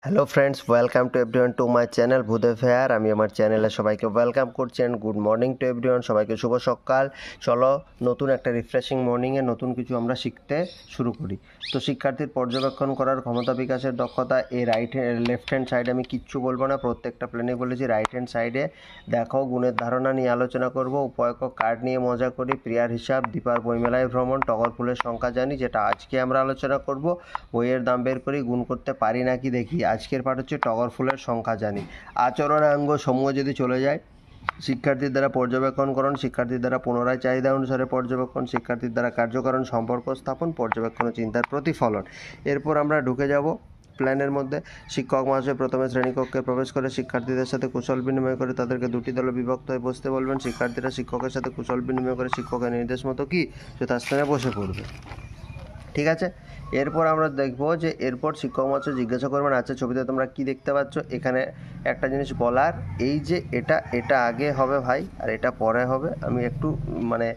Hello friends, welcome to everyone to my channel Bhudev fair. আমি আমার চ্যানেলে সবাইকে ওয়েলকাম করছি and good morning to everyone. সবাইকে শুভ সকাল। চলো নতুন একটা রিফ্রেশিং মর্নিংয়ে নতুন কিছু আমরা শিখতে শুরু করি। তো শিক্ষার্থীর পর্যবেক্ষণ করার ক্ষমতা বিকাশের দক্ষতা, এই লেফট হ্যান্ড সাইডে আমি কিচ্ছু বলবো না, প্রত্যেকটা প্লেনে বলেছি। রাইট হ্যান্ড সাইডে দেখো গুণের ধারণা নিয়ে আলোচনা করব, উপয়ক কার্ড নিয়ে মজা করি, প্রিয়ার হিসাব, দীপার বইমেলায় ভ্রমণ, টগর ফুলের সংখ্যা জানি, যেটা আজকে আমরা আলোচনা করব। বইয়ের দাম বের করি, গুণ করতে পারি নাকি দেখি। আজকের পাঠ হচ্ছে টগর ফুলের সংখ্যা জানি। আচরণাঙ্গ সমূহ যদি চলে যায়, শিক্ষার্থীর দ্বারা পর্যবেক্ষণকরণ, শিক্ষার্থীর দ্বারা পুনরায় চাহিদা অনুসারে পর্যবেক্ষণ, শিক্ষার্থীর দ্বারা কার্যকারণ সম্পর্ক স্থাপন, পর্যবেক্ষণ ও চিন্তার প্রতিফলন। এরপর আমরা ঢুকে যাব প্ল্যানের মধ্যে। শিক্ষক মহাশয় প্রথমে শ্রেণীকক্ষে প্রবেশ করে শিক্ষার্থীদের সাথে কুশল বিনিময় করে তাদেরকে দুটি দলে বিভক্ত হয়ে বসতে বলবেন। শিক্ষার্থীরা শিক্ষকের সাথে কুশল বিনিময় করে শিক্ষকের নির্দেশ মতো কি যথাস্থানে বসে পড়বে। ঠিক আছে, এরপর আমরা দেখব যে এরপর শিক্ষক মহাশয় জিজ্ঞাসা করবেন, আচ্ছা ছবিতে তোমরা কি দেখতে পাচ্ছ। এখানে একটা জিনিস বলার, এই যে এটা আগে হবে ভাই আর এটা পরে হবে। আমি একটু মানে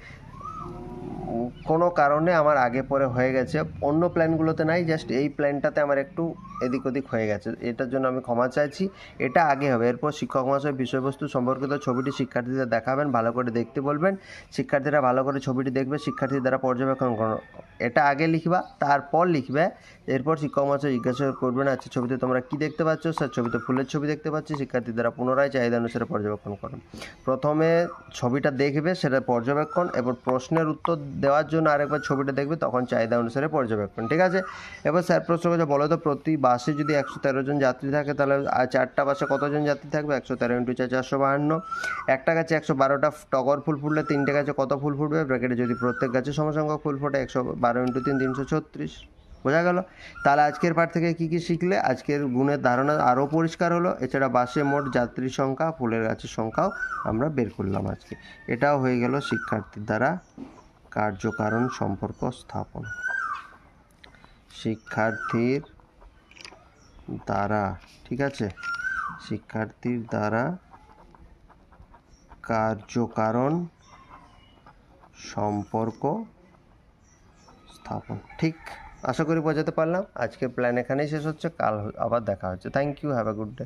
কোনো কারণে আমার আগে পরে হয়ে গেছে, অন্য প্ল্যানগুলোতে নাই, জাস্ট এই প্ল্যানটাতে আমার একটু এদিক ওদিক হয়ে গেছে, এটার জন্য আমি ক্ষমা চাইছি। এটা আগে হবে। এরপর শিক্ষক মহাশয় বিষয়বস্তু সম্পর্কিত ছবিটি শিক্ষার্থীদের দেখাবেন, ভালো করে দেখতে বলবেন। শিক্ষার্থীরা ভালো করে ছবিটি দেখবে, শিক্ষার্থীর দ্বারা পর্যবেক্ষণ করো। এটা আগে লিখবা, তারপর লিখবে। এরপর শিক্ষক মহাশয় জিজ্ঞাসা করবেন, আচ্ছা ছবিতে তোমরা কি দেখতে পাচ্ছ। স্যার ছবিতে ফুলের ছবি দেখতে পাচ্ছি। শিক্ষার্থীর দ্বারা পুনরায় চাহিদা অনুসারে পর্যবেক্ষণ করুন। প্রথমে ছবিটা দেখবে, সেটা পর্যবেক্ষণ, এবার প্রশ্নের উত্তর দেওয়ার জন্য আরেকবার ছবিটা দেখবে, তখন চাহিদা অনুসারে পর্যবেক্ষণ। ঠিক আছে, এবার স্যার প্রশ্ন করছে, বলো তো প্রতি বাসে যদি 113 জন যাত্রী থাকে তাহলে 4টা বাসে কতজন যাত্রী থাকবে। 113 × 4 452। একটা গাছে 112টা টগর ফুল ফুটলে 3টে গাছে কত ফুল ফুটবে। ব্র্যাকেটে যদি প্রত্যেক গাছে সমসংখ্যক ফুল ফোটে 112 × 3 336। বোঝা গেল? তাহলে আজকের পাঠ থেকে কি কি শিখলে? আজকের গুণের ধারণা আরও পরিষ্কার হলো। এছাড়া বাসে মোট যাত্রী সংখ্যা, ফুলের গাছের সংখ্যাও আমরা বের করলাম আজকে। এটাও হয়ে গেল শিক্ষার্থীর দ্বারা কার্যকারণ সম্পর্ক স্থাপন। শিক্ষার্থীর দ্বারা, ঠিক আছে, শিক্ষার্থীর দ্বারা কার্যকারণ সম্পর্ক স্থাপন। ঠিক, আশা করি বোঝাতে পারলাম। আজকে প্ল্যান এখানেই শেষ হচ্ছে, কাল আবার দেখা হচ্ছে। Thank you, have a good day.